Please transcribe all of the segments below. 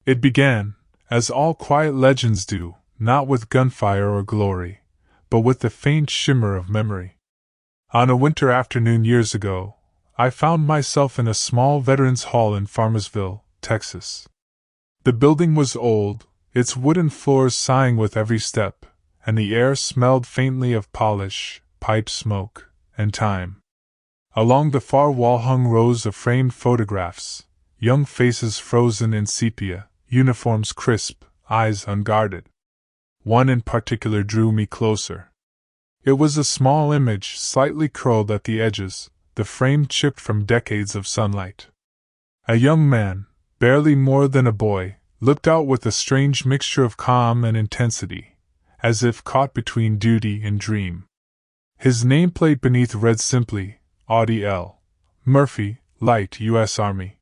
It began, as all quiet legends do, not with gunfire or glory, but with the faint shimmer of memory. On a winter afternoon years ago, I found myself in a small veterans' hall in Farmersville, Texas. The building was old, its wooden floors sighing with every step, and the air smelled faintly of polish, pipe smoke, and time. Along the far wall hung rows of framed photographs, young faces frozen in sepia, uniforms crisp, eyes unguarded. One in particular drew me closer. It was a small image, slightly curled at the edges, the frame chipped from decades of sunlight. A young man, barely more than a boy, looked out with a strange mixture of calm and intensity, as if caught between duty and dream. His nameplate beneath read simply, Audie L. Murphy, Light U.S. Army.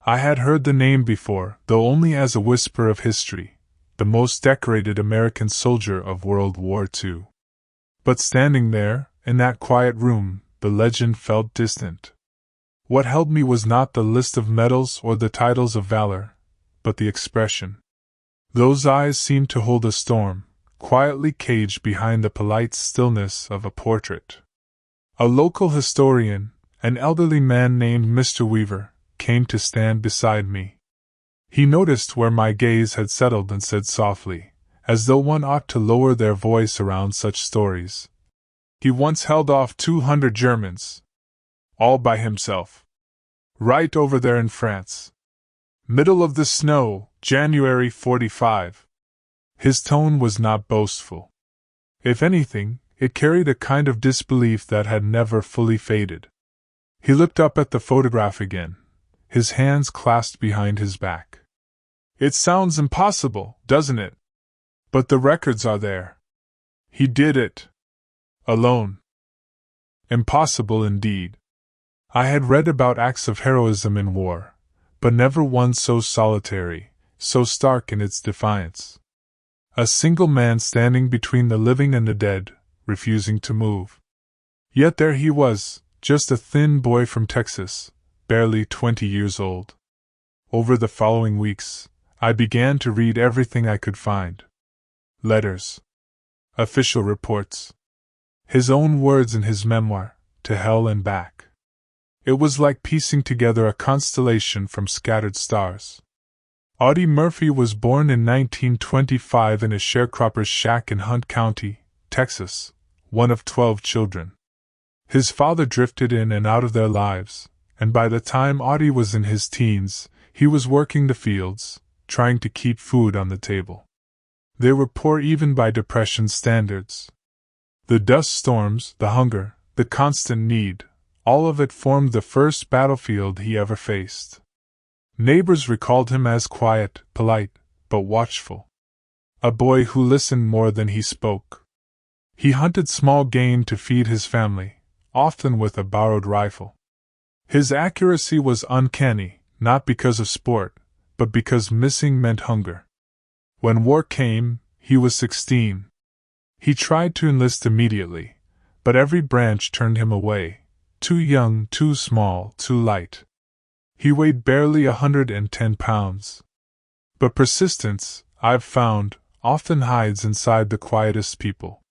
I had heard the name before, though only as a whisper of history, the most decorated American soldier of World War II. But standing there, in that quiet room, the legend felt distant. What held me was not the list of medals or the titles of valor, but the expression. Those eyes seemed to hold a storm, quietly caged behind the polite stillness of a portrait. A local historian, an elderly man named Mr. Weaver, came to stand beside me. He noticed where my gaze had settled and said softly, as though one ought to lower their voice around such stories, "He once held off 200 Germans. All by himself. Right over there in France. Middle of the snow, January 45. His tone was not boastful. If anything, it carried a kind of disbelief that had never fully faded. He looked up at the photograph again, his hands clasped behind his back. "It sounds impossible, doesn't it? But the records are there. He did it. Alone." Impossible indeed. I had read about acts of heroism in war, but never one so solitary, so stark in its defiance. A single man standing between the living and the dead, refusing to move. Yet there he was, just a thin boy from Texas, barely 20 years old. Over the following weeks, I began to read everything I could find. Letters. Official reports. His own words in his memoir, To Hell and Back. It was like piecing together a constellation from scattered stars. Audie Murphy was born in 1925 in a sharecropper's shack in Hunt County, Texas, one of 12 children. His father drifted in and out of their lives, and by the time Audie was in his teens, he was working the fields, trying to keep food on the table. They were poor even by Depression standards. The dust storms, the hunger, the constant need, all of it formed the first battlefield he ever faced. Neighbors recalled him as quiet, polite, but watchful. A boy who listened more than he spoke. He hunted small game to feed his family, often with a borrowed rifle. His accuracy was uncanny, not because of sport, but because missing meant hunger. When war came, he was 16. He tried to enlist immediately, but every branch turned him away. Too young, too small, too light. He weighed barely 110 pounds. But persistence, I've found, often hides inside the quietest people.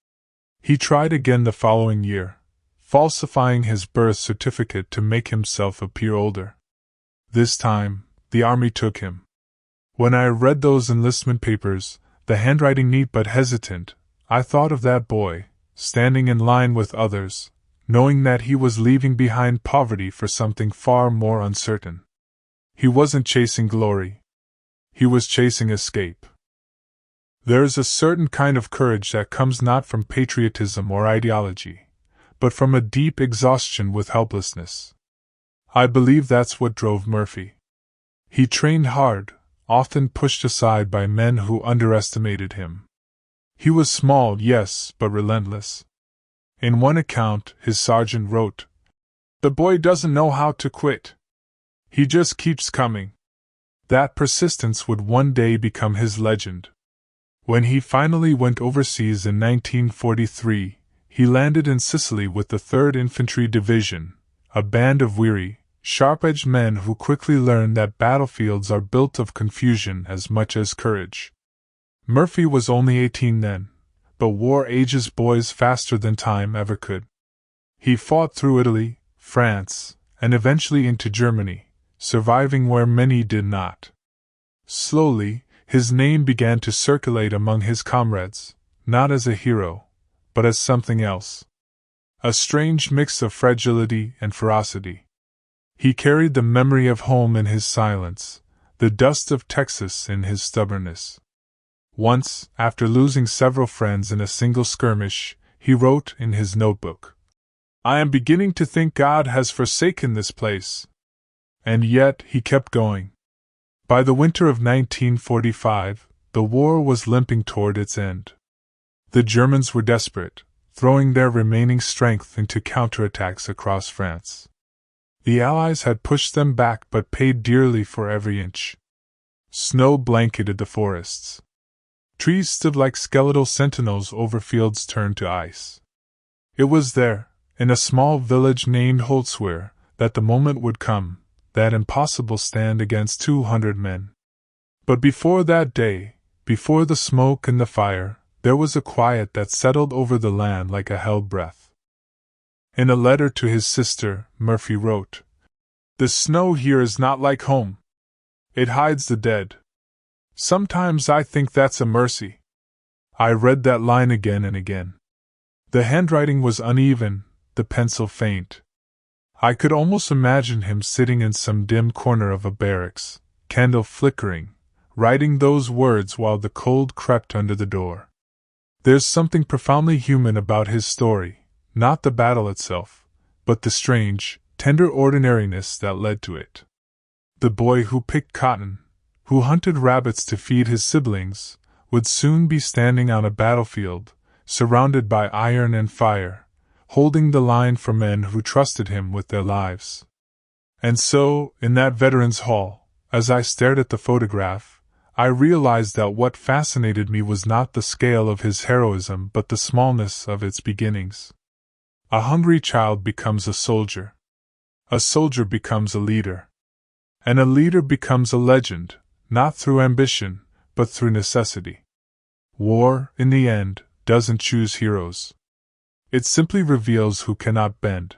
He tried again the following year, falsifying his birth certificate to make himself appear older. This time, the army took him. When I read those enlistment papers, the handwriting neat but hesitant, I thought of that boy, standing in line with others, knowing that he was leaving behind poverty for something far more uncertain. He wasn't chasing glory. He was chasing escape. There is a certain kind of courage that comes not from patriotism or ideology, but from a deep exhaustion with helplessness. I believe that's what drove Murphy. He trained hard, often pushed aside by men who underestimated him. He was small, yes, but relentless. In one account, his sergeant wrote, "The boy doesn't know how to quit. He just keeps coming." That persistence would one day become his legend. When he finally went overseas in 1943, he landed in Sicily with the 3rd Infantry Division, a band of weary, sharp-edged men who quickly learn that battlefields are built of confusion as much as courage. Murphy was only 18 then, but war ages boys faster than time ever could. He fought through Italy, France, and eventually into Germany, surviving where many did not. Slowly, his name began to circulate among his comrades, not as a hero, but as something else. A strange mix of fragility and ferocity. He carried the memory of home in his silence, the dust of Texas in his stubbornness. Once, after losing several friends in a single skirmish, he wrote in his notebook, "I am beginning to think God has forsaken this place." And yet he kept going. By the winter of 1945, the war was limping toward its end. The Germans were desperate, throwing their remaining strength into counterattacks across France. The Allies had pushed them back but paid dearly for every inch. Snow blanketed the forests. Trees stood like skeletal sentinels over fields turned to ice. It was there, in a small village named Holzwehr, that the moment would come, that impossible stand against 200 men. But before that day, before the smoke and the fire, there was a quiet that settled over the land like a held breath. In a letter to his sister, Murphy wrote, "The snow here is not like home. It hides the dead. Sometimes I think that's a mercy." I read that line again and again. The handwriting was uneven, the pencil faint. I could almost imagine him sitting in some dim corner of a barracks, candle flickering, writing those words while the cold crept under the door. There's something profoundly human about his story, not the battle itself, but the strange, tender ordinariness that led to it. The boy who picked cotton, who hunted rabbits to feed his siblings, would soon be standing on a battlefield, surrounded by iron and fire, holding the line for men who trusted him with their lives. And so, in that Veterans Hall, as I stared at the photograph, I realized that what fascinated me was not the scale of his heroism but the smallness of its beginnings. A hungry child becomes a soldier. A soldier becomes a leader. And a leader becomes a legend, not through ambition, but through necessity. War, in the end, doesn't choose heroes. It simply reveals who cannot bend.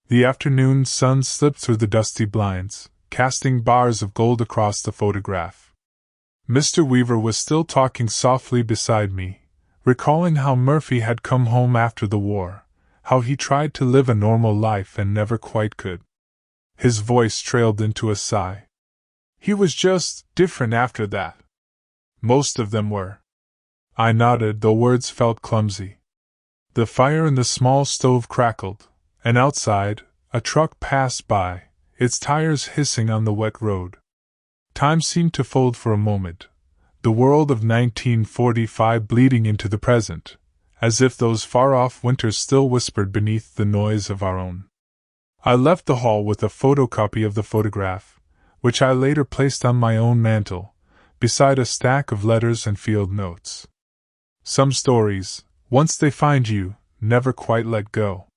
The afternoon sun slipped through the dusty blinds, casting bars of gold across the photograph. Mr. Weaver was still talking softly beside me, recalling how Murphy had come home after the war, how he tried to live a normal life and never quite could. His voice trailed into a sigh. He was just different after that. Most of them were. I nodded, though words felt clumsy. The fire in the small stove crackled, and outside, a truck passed by, its tires hissing on the wet road. Time seemed to fold for a moment, the world of 1945 bleeding into the present, as if those far-off winters still whispered beneath the noise of our own. I left the hall with a photocopy of the photograph, which I later placed on my own mantel, beside a stack of letters and field notes. Some stories, once they find you, never quite let go.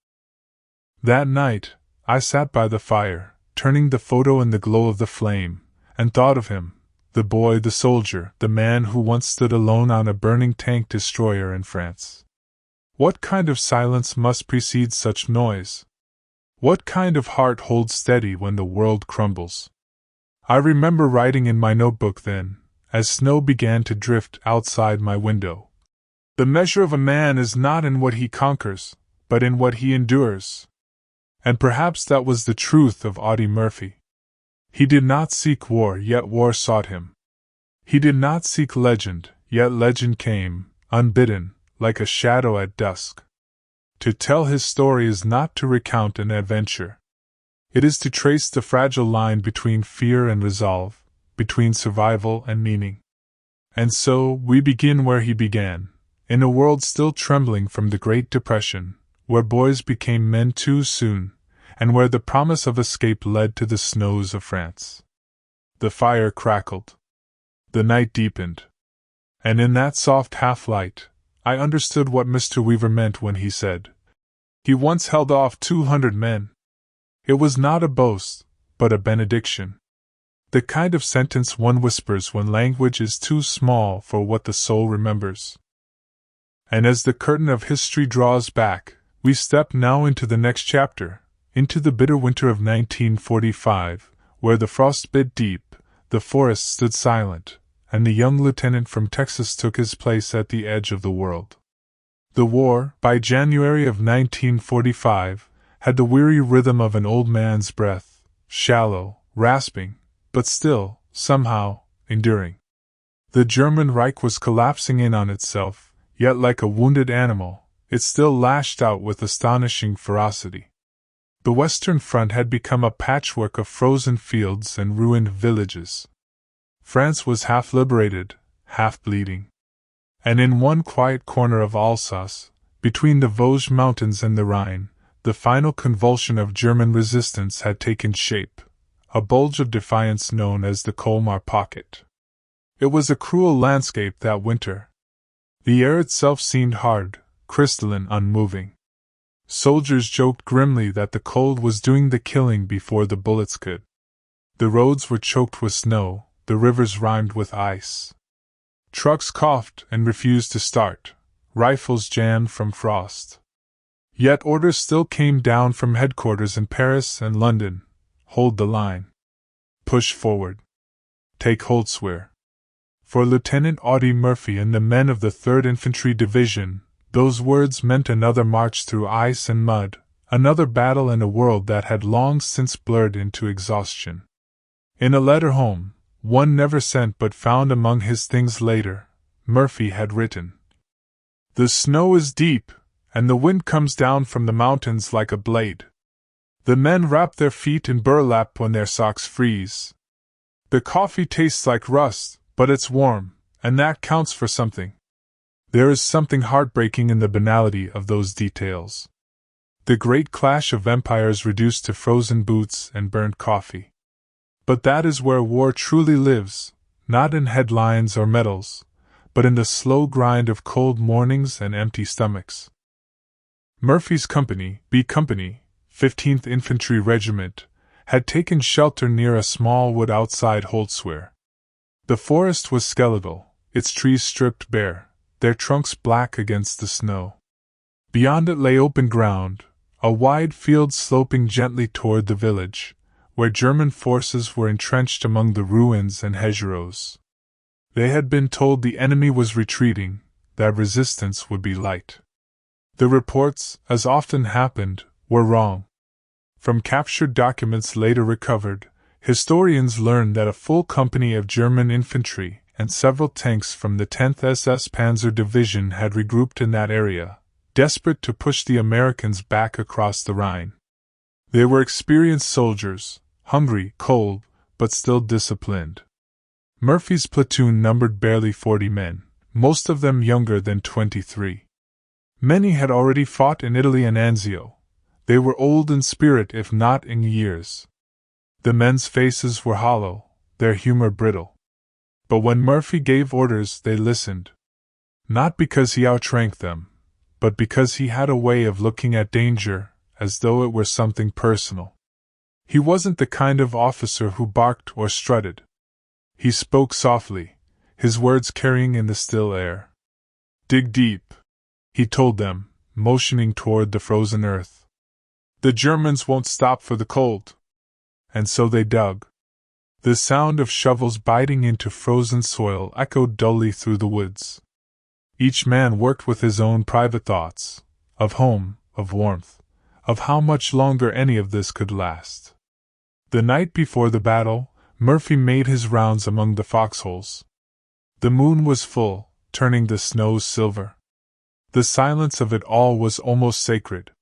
That night, I sat by the fire, turning the photo in the glow of the flame, and thought of him, the boy, the soldier, the man who once stood alone on a burning tank destroyer in France. What kind of silence must precede such noise? What kind of heart holds steady when the world crumbles? I remember writing in my notebook then, as snow began to drift outside my window. The measure of a man is not in what he conquers, but in what he endures. And perhaps that was the truth of Audie Murphy. He did not seek war, yet war sought him. He did not seek legend, yet legend came, unbidden, like a shadow at dusk. To tell his story is not to recount an adventure. It is to trace the fragile line between fear and resolve, between survival and meaning. And so, we begin where he began, in a world still trembling from the Great Depression, where boys became men too soon, and where the promise of escape led to the snows of France. The fire crackled. The night deepened. And in that soft half-light, I understood what Mr. Weaver meant when he said, "He once held off 200 men." It was not a boast, but a benediction. The kind of sentence one whispers when language is too small for what the soul remembers. And as the curtain of history draws back, we step now into the next chapter, into the bitter winter of 1945, where the frost bit deep, the forest stood silent, and the young lieutenant from Texas took his place at the edge of the world. The war, by January of 1945, had the weary rhythm of an old man's breath, shallow, rasping, but still, somehow, enduring. The German Reich was collapsing in on itself, yet like a wounded animal, it still lashed out with astonishing ferocity. The Western Front had become a patchwork of frozen fields and ruined villages. France was half liberated, half bleeding. And in one quiet corner of Alsace, between the Vosges Mountains and the Rhine, the final convulsion of German resistance had taken shape, a bulge of defiance known as the Colmar Pocket. It was a cruel landscape that winter. The air itself seemed hard, crystalline, unmoving. Soldiers joked grimly that the cold was doing the killing before the bullets could. The roads were choked with snow, the rivers rhymed with ice. Trucks coughed and refused to start, rifles jammed from frost. Yet orders still came down from headquarters in Paris and London. Hold the line. Push forward. Take Holtzwihr. For Lieutenant Audie Murphy and the men of the 3rd Infantry Division, those words meant another march through ice and mud, another battle in a world that had long since blurred into exhaustion. In a letter home, one never sent but found among his things later, Murphy had written, "The snow is deep, and the wind comes down from the mountains like a blade. The men wrap their feet in burlap when their socks freeze. The coffee tastes like rust, but it's warm, and that counts for something." There is something heartbreaking in the banality of those details. The great clash of empires reduced to frozen boots and burnt coffee. But that is where war truly lives, not in headlines or medals, but in the slow grind of cold mornings and empty stomachs. Murphy's company, B Company, 15th Infantry Regiment, had taken shelter near a small wood outside Holtzwihr. The forest was skeletal, its trees stripped bare, their trunks black against the snow. Beyond it lay open ground, a wide field sloping gently toward the village, where German forces were entrenched among the ruins and hedgerows. They had been told the enemy was retreating, that resistance would be light. The reports, as often happened, were wrong. From captured documents later recovered, historians learned that a full company of German infantry and several tanks from the 10th SS Panzer Division had regrouped in that area, desperate to push the Americans back across the Rhine. They were experienced soldiers, hungry, cold, but still disciplined. Murphy's platoon numbered barely 40 men, most of them younger than 23. Many had already fought in Italy and Anzio. They were old in spirit if not in years. The men's faces were hollow, their humor brittle. But when Murphy gave orders they listened. Not because he outranked them, but because he had a way of looking at danger as though it were something personal. He wasn't the kind of officer who barked or strutted. He spoke softly, his words carrying in the still air. "Dig deep," he told them, motioning toward the frozen earth. "The Germans won't stop for the cold." And so they dug. The sound of shovels biting into frozen soil echoed dully through the woods. Each man worked with his own private thoughts, of home, of warmth, of how much longer any of this could last. The night before the battle, Murphy made his rounds among the foxholes. The moon was full, turning the snow silver. The silence of it all was almost sacred.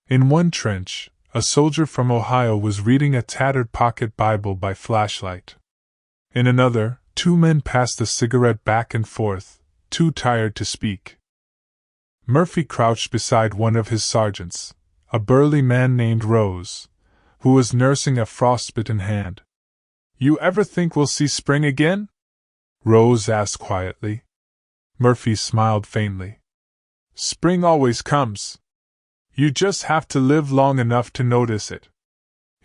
In one trench, a soldier from Ohio was reading a tattered pocket Bible by flashlight. In another, 2 men passed a cigarette back and forth, too tired to speak. Murphy crouched beside one of his sergeants, a burly man named Rose, who was nursing a frostbitten hand. "You ever think we'll see spring again?" Rose asked quietly. Murphy smiled faintly. "Spring always comes. You just have to live long enough to notice it."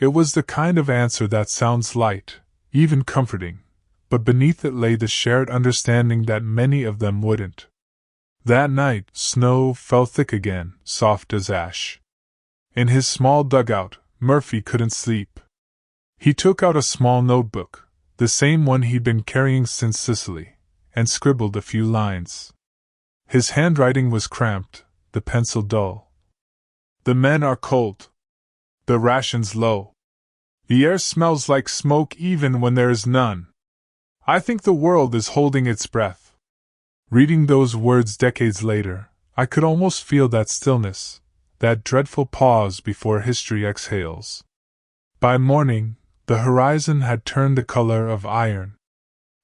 It was the kind of answer that sounds light, even comforting, but beneath it lay the shared understanding that many of them wouldn't. That night, snow fell thick again, soft as ash. In his small dugout, Murphy couldn't sleep. He took out a small notebook, the same one he'd been carrying since Sicily, and scribbled a few lines. His handwriting was cramped, the pencil dull. The men are cold. The rations low. The air smells like smoke even when there is none. I think the world is holding its breath. Reading those words decades later, I could almost feel that stillness, that dreadful pause before history exhales. By morning, the horizon had turned the color of iron.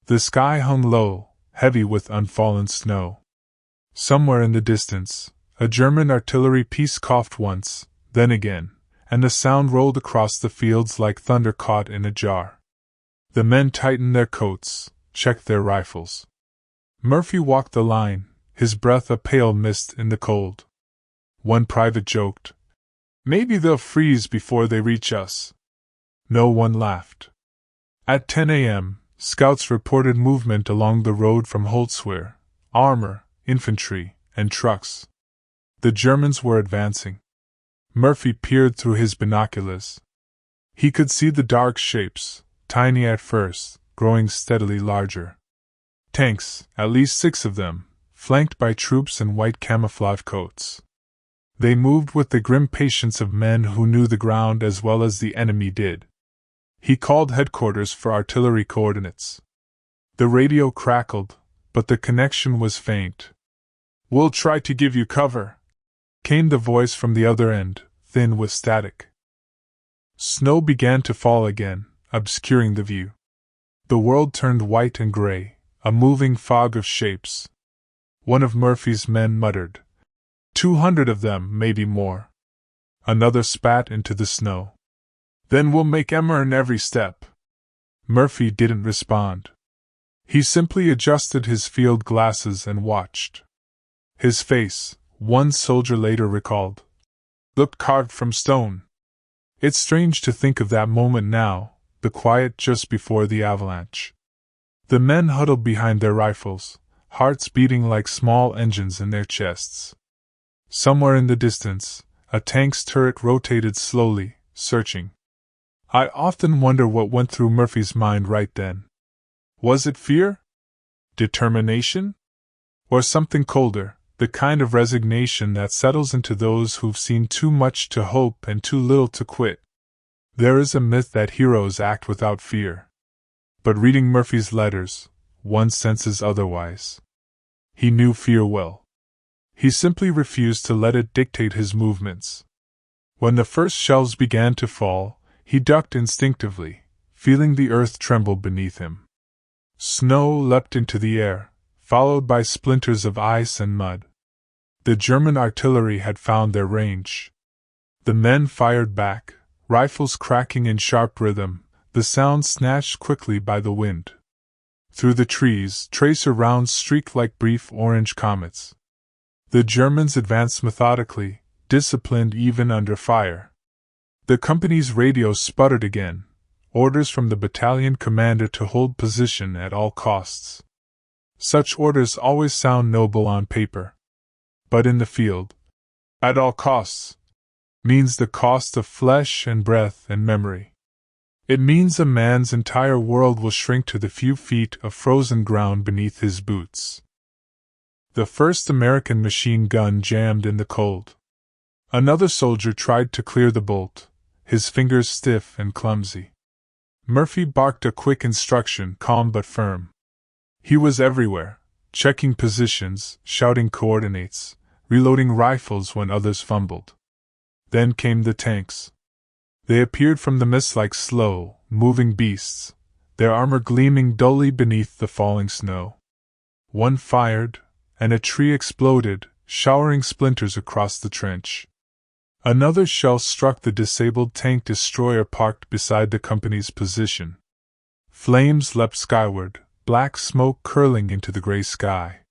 The sky hung low, heavy with unfallen snow. Somewhere in the distance, a German artillery piece coughed once, then again, and the sound rolled across the fields like thunder caught in a jar. The men tightened their coats, checked their rifles. Murphy walked the line, his breath a pale mist in the cold. One private joked, "Maybe they'll freeze before they reach us." No one laughed. At 10 a.m., scouts reported movement along the road from Holzwehr, armor, infantry, and trucks. The Germans were advancing. Murphy peered through his binoculars. He could see the dark shapes, tiny at first, growing steadily larger. Tanks, at least 6 of them, flanked by troops in white camouflage coats. They moved with the grim patience of men who knew the ground as well as the enemy did. He called headquarters for artillery coordinates. The radio crackled, but the connection was faint. "We'll try to give you cover," came the voice from the other end, thin with static. Snow began to fall again, obscuring the view. The world turned white and gray, a moving fog of shapes. One of Murphy's men muttered, 200 of them, maybe more." Another spat into the snow. "Then we'll make Emmern every step." Murphy didn't respond. He simply adjusted his field glasses and watched. His face, one soldier later recalled, looked carved from stone. It's strange to think of that moment now, the quiet just before the avalanche. The men huddled behind their rifles, hearts beating like small engines in their chests. Somewhere in the distance, a tank's turret rotated slowly, searching. I often wonder what went through Murphy's mind right then. Was it fear? Determination? Or something colder, the kind of resignation that settles into those who've seen too much to hope and too little to quit? There is a myth that heroes act without fear. But reading Murphy's letters, one senses otherwise. He knew fear well. He simply refused to let it dictate his movements. When the first shells began to fall, he ducked instinctively, feeling the earth tremble beneath him. Snow leapt into the air, followed by splinters of ice and mud. The German artillery had found their range. The men fired back, rifles cracking in sharp rhythm, the sound snatched quickly by the wind. Through the trees, tracer rounds streaked like brief orange comets. The Germans advanced methodically, disciplined even under fire. The company's radio sputtered again, orders from the battalion commander to hold position at all costs. Such orders always sound noble on paper. But in the field, at all costs, means the cost of flesh and breath and memory. It means a man's entire world will shrink to the few feet of frozen ground beneath his boots. The first American machine gun jammed in the cold. Another soldier tried to clear the bolt, his fingers stiff and clumsy. Murphy barked a quick instruction, calm but firm. He was everywhere, checking positions, shouting coordinates, reloading rifles when others fumbled. Then came the tanks. They appeared from the mist like slow, moving beasts, their armor gleaming dully beneath the falling snow. One fired, and a tree exploded, showering splinters across the trench. Another shell struck the disabled tank destroyer parked beside the company's position. Flames leapt skyward, black smoke curling into the gray sky.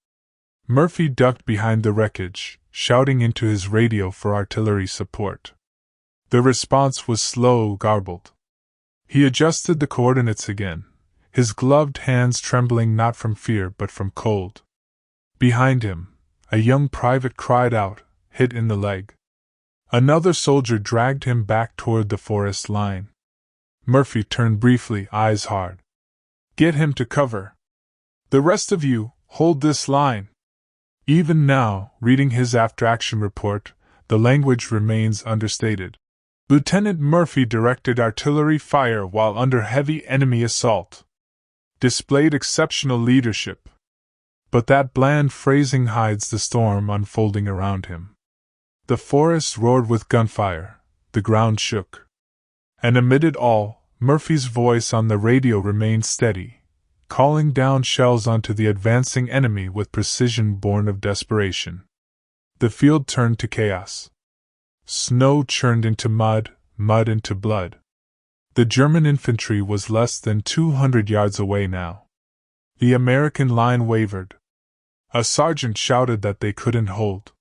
Murphy ducked behind the wreckage, shouting into his radio for artillery support. The response was slow, garbled. He adjusted the coordinates again, his gloved hands trembling not from fear but from cold. Behind him, a young private cried out, hit in the leg. Another soldier dragged him back toward the forest line. Murphy turned briefly, eyes hard. Get him to cover. The rest of you, hold this line. Even now, reading his after-action report, the language remains understated. Lieutenant Murphy directed artillery fire while under heavy enemy assault. Displayed exceptional leadership. But that bland phrasing hides the storm unfolding around him. The forest roared with gunfire, the ground shook. And amid it all, Murphy's voice on the radio remained steady, calling down shells onto the advancing enemy with precision born of desperation. The field turned to chaos. Snow churned into mud, mud into blood. The German infantry was less than 200 yards away now. The American line wavered. A sergeant shouted that they couldn't hold.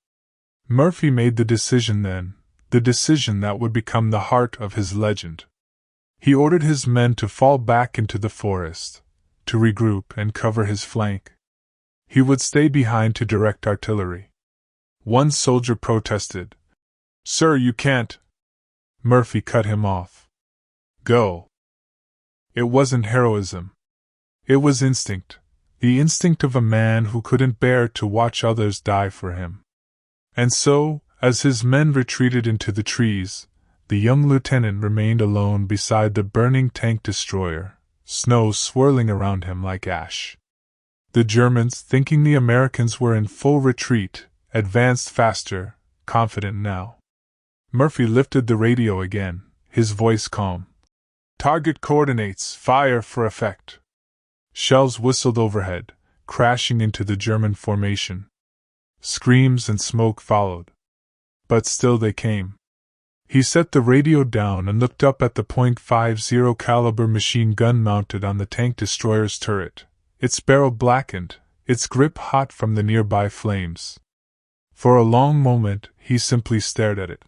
Murphy made the decision then, the decision that would become the heart of his legend. He ordered his men to fall back into the forest, to regroup and cover his flank. He would stay behind to direct artillery. One soldier protested. Sir, you can't. Murphy cut him off. Go. It wasn't heroism. It was instinct, the instinct of a man who couldn't bear to watch others die for him. And so, as his men retreated into the trees, the young lieutenant remained alone beside the burning tank destroyer, snow swirling around him like ash. The Germans, thinking the Americans were in full retreat, advanced faster, confident now. Murphy lifted the radio again, his voice calm. Target coordinates, fire for effect. Shells whistled overhead, crashing into the German formation. Screams and smoke followed. But still they came. He set the radio down and looked up at the .50 caliber machine gun mounted on the tank destroyer's turret, its barrel blackened, its grip hot from the nearby flames. For a long moment, he simply stared at it.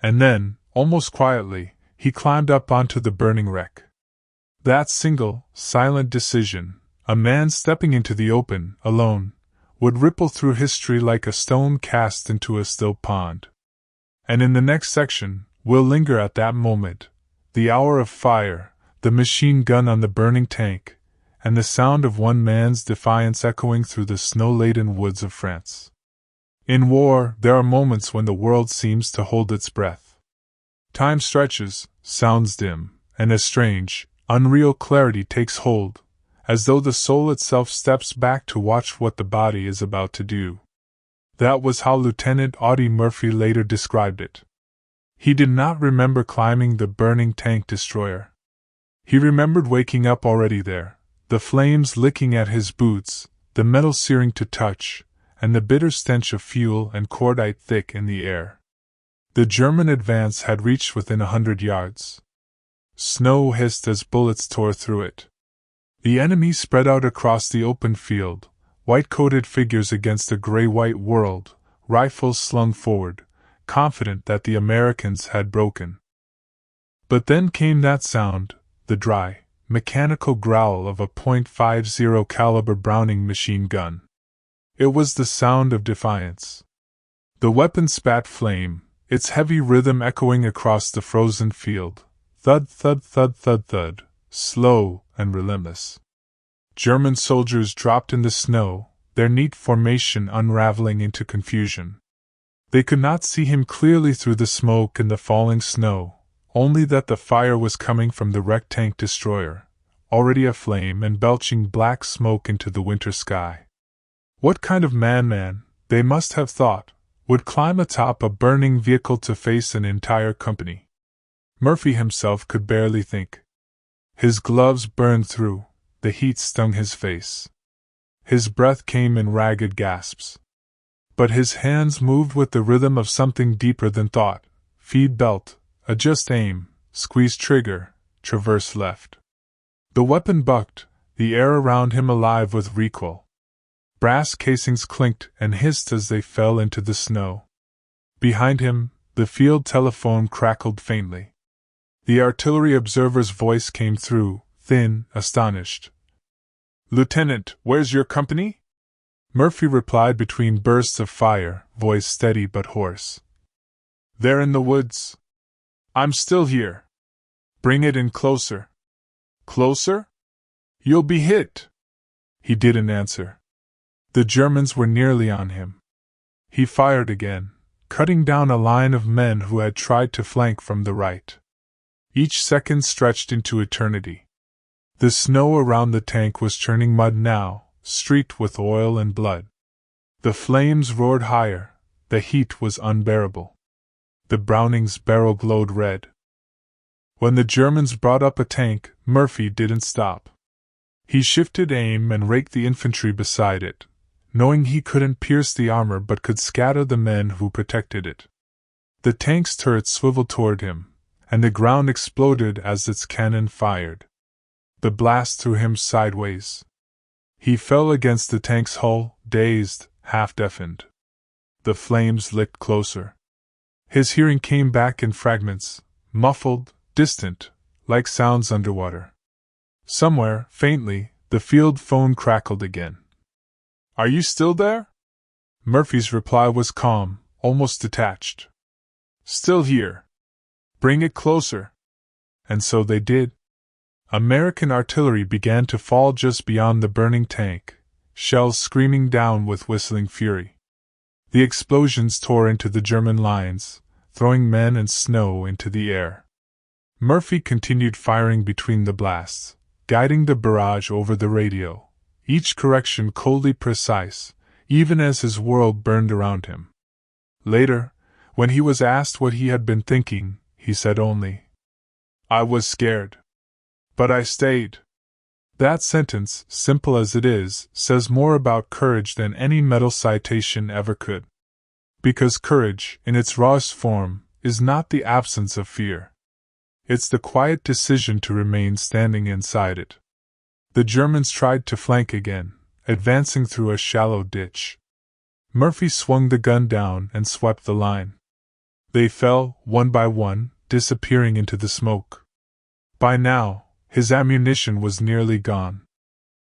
And then, almost quietly, he climbed up onto the burning wreck. That single, silent decision, a man stepping into the open, alone, would ripple through history like a stone cast into a still pond. And in the next section, we'll linger at that moment, the hour of fire, the machine gun on the burning tank, and the sound of one man's defiance echoing through the snow-laden woods of France. In war, there are moments when the world seems to hold its breath. Time stretches, sounds dim, and a strange, unreal clarity takes hold, as though the soul itself steps back to watch what the body is about to do. That was how Lieutenant Audie Murphy later described it. He did not remember climbing the burning tank destroyer. He remembered waking up already there, the flames licking at his boots, the metal searing to touch, and the bitter stench of fuel and cordite thick in the air. The German advance had reached within 100 yards. Snow hissed as bullets tore through it. The enemy spread out across the open field, white-coated figures against a gray-white world, rifles slung forward, confident that the Americans had broken. But then came that sound, the dry, mechanical growl of a .50 caliber Browning machine gun. It was the sound of defiance. The weapon spat flame, its heavy rhythm echoing across the frozen field. Thud, thud, thud, thud, thud, slow and relentless. German soldiers dropped in the snow, their neat formation unraveling into confusion. They could not see him clearly through the smoke and the falling snow, only that the fire was coming from the wrecked tank destroyer, already aflame and belching black smoke into the winter sky. What kind of madman, they must have thought, would climb atop a burning vehicle to face an entire company? Murphy himself could barely think. His gloves burned through, the heat stung his face. His breath came in ragged gasps. But his hands moved with the rhythm of something deeper than thought. Feed belt, adjust aim, squeeze trigger, traverse left. The weapon bucked, the air around him alive with recoil. Brass casings clinked and hissed as they fell into the snow. Behind him, the field telephone crackled faintly. The artillery observer's voice came through, thin, astonished. "Lieutenant, where's your company?" Murphy replied between bursts of fire, voice steady but hoarse. "They're in the woods. I'm still here. Bring it in closer." "Closer? You'll be hit." He didn't answer. The Germans were nearly on him. He fired again, cutting down a line of men who had tried to flank from the right. Each second stretched into eternity. The snow around the tank was churning mud now, streaked with oil and blood. The flames roared higher, the heat was unbearable. The Browning's barrel glowed red. When the Germans brought up a tank, Murphy didn't stop. He shifted aim and raked the infantry beside it, knowing he couldn't pierce the armor but could scatter the men who protected it. The tank's turret swiveled toward him, and the ground exploded as its cannon fired. The blast threw him sideways. He fell against the tank's hull, dazed, half-deafened. The flames licked closer. His hearing came back in fragments, muffled, distant, like sounds underwater. Somewhere, faintly, the field phone crackled again. "Are you still there?" Murphy's reply was calm, almost detached. "Still here. Bring it closer." And so they did. American artillery began to fall just beyond the burning tank, shells screaming down with whistling fury. The explosions tore into the German lines, throwing men and snow into the air. Murphy continued firing between the blasts, guiding the barrage over the radio, each correction coldly precise, even as his world burned around him. Later, when he was asked what he had been thinking, he said only, "I was scared. But I stayed." That sentence, simple as it is, says more about courage than any medal citation ever could. Because courage, in its rawest form, is not the absence of fear. It's the quiet decision to remain standing inside it. The Germans tried to flank again, advancing through a shallow ditch. Murphy swung the gun down and swept the line. They fell, one by one, disappearing into the smoke. By now, his ammunition was nearly gone.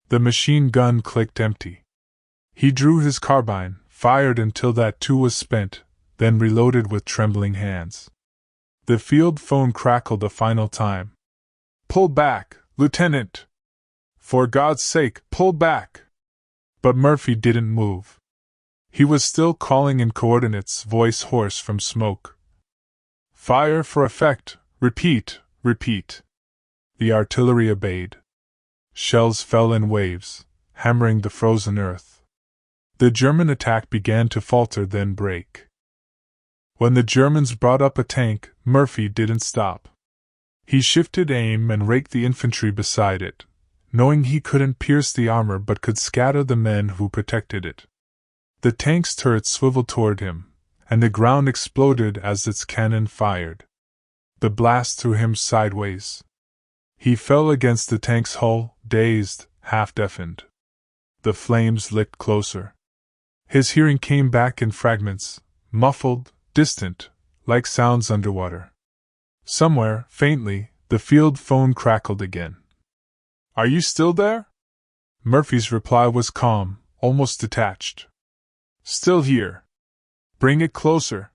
The machine gun clicked empty. He drew his carbine, fired until that too was spent, then reloaded with trembling hands. The field phone crackled a final time. "Pull back, Lieutenant! For God's sake, pull back!" But Murphy didn't move. He was still calling in coordinates, voice hoarse from smoke. "Fire for effect! Repeat, repeat!" The artillery obeyed. Shells fell in waves, hammering the frozen earth. The German attack began to falter, then break. When the Germans brought up a tank, Murphy didn't stop. He shifted aim and raked the infantry beside it, knowing he couldn't pierce the armor but could scatter the men who protected it. The tank's turret swiveled toward him, and the ground exploded as its cannon fired. The blast threw him sideways. He fell against the tank's hull, dazed, half-deafened. The flames licked closer. His hearing came back in fragments, muffled, distant, like sounds underwater. Somewhere, faintly, the field phone crackled again. "Are you still there?" Murphy's reply was calm, almost detached. "Still here. Bring it closer."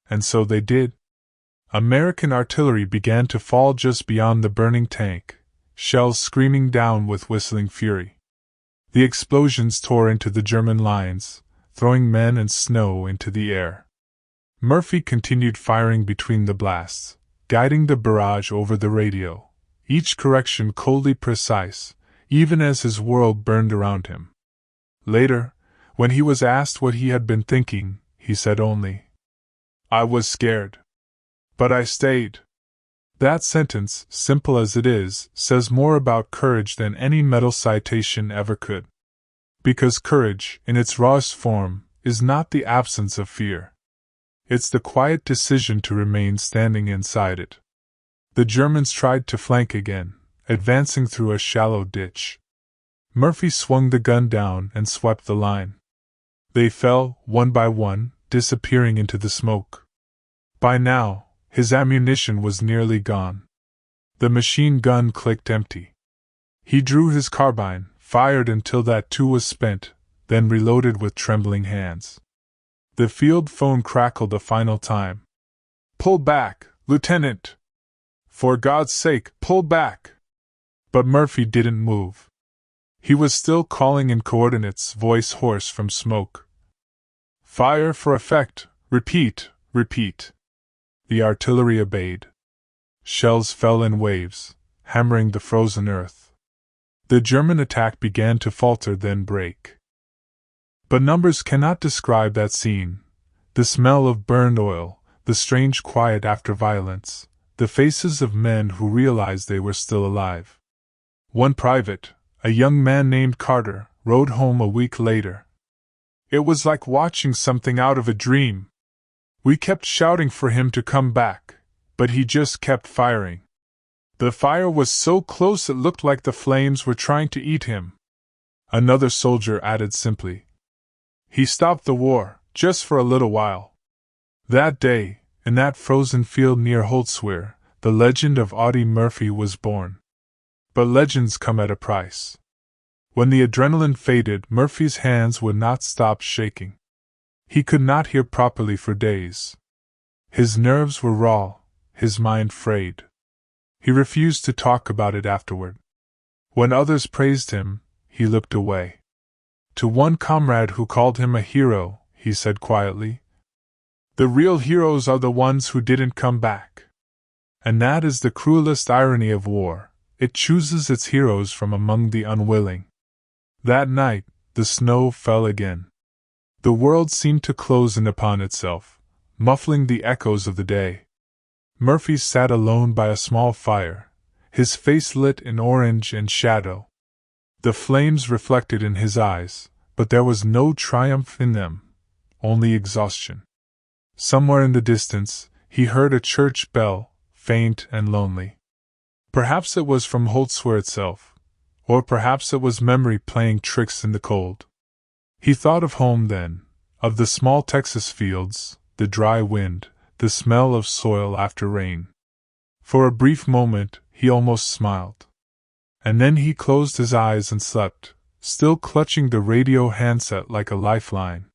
And so they did. American artillery began to fall just beyond the burning tank, shells screaming down with whistling fury. The explosions tore into the German lines, throwing men and snow into the air. Murphy continued firing between the blasts, guiding the barrage over the radio, each correction coldly precise, even as his world burned around him. Later, when he was asked what he had been thinking, he said only, "I was scared. But I stayed." That sentence, simple as it is, says more about courage than any medal citation ever could. Because courage, in its rawest form, is not the absence of fear. It's the quiet decision to remain standing inside it. The Germans tried to flank again, advancing through a shallow ditch. Murphy swung the gun down and swept the line. They fell, one by one, disappearing into the smoke. By now, his ammunition was nearly gone. The machine gun clicked empty. He drew his carbine, fired until that too was spent, then reloaded with trembling hands. The field phone crackled a final time. "Pull back, Lieutenant! For God's sake, pull back!" But Murphy didn't move. He was still calling in coordinates, voice hoarse from smoke. "Fire for effect! Repeat, repeat!" The artillery obeyed. Shells fell in waves, hammering the frozen earth. The German attack began to falter, then break. But numbers cannot describe that scene. The smell of burned oil, the strange quiet after violence, the faces of men who realized they were still alive. One private, a young man named Carter, rode home a week later. "It was like watching something out of a dream. We kept shouting for him to come back, but he just kept firing. The fire was so close it looked like the flames were trying to eat him." Another soldier added simply, "He stopped the war, just for a little while." That day, in that frozen field near Holtzwehr, the legend of Audie Murphy was born. But legends come at a price. When the adrenaline faded, Murphy's hands would not stop shaking. He could not hear properly for days. His nerves were raw, his mind frayed. He refused to talk about it afterward. When others praised him, he looked away. To one comrade who called him a hero, he said quietly, "The real heroes are the ones who didn't come back." And that is the cruelest irony of war. It chooses its heroes from among the unwilling. That night, the snow fell again. The world seemed to close in upon itself, muffling the echoes of the day. Murphy sat alone by a small fire, his face lit in orange and shadow. The flames reflected in his eyes, but there was no triumph in them, only exhaustion. Somewhere in the distance, he heard a church bell, faint and lonely. Perhaps it was from Holtzwehr itself, or perhaps it was memory playing tricks in the cold. He thought of home then, of the small Texas fields, the dry wind, the smell of soil after rain. For a brief moment, he almost smiled. And then he closed his eyes and slept, still clutching the radio handset like a lifeline.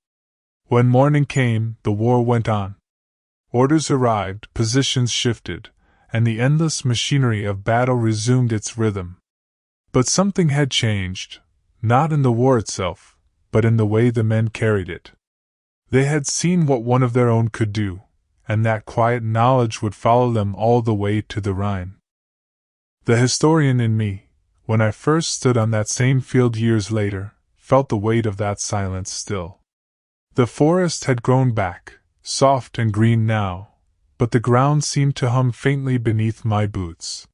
When morning came, the war went on. Orders arrived, positions shifted, and the endless machinery of battle resumed its rhythm. But something had changed, not in the war itself, but in the way the men carried it. They had seen what one of their own could do, and that quiet knowledge would follow them all the way to the Rhine. The historian in me, when I first stood on that same field years later, felt the weight of that silence still. The forest had grown back, soft and green now, but the ground seemed to hum faintly beneath my boots.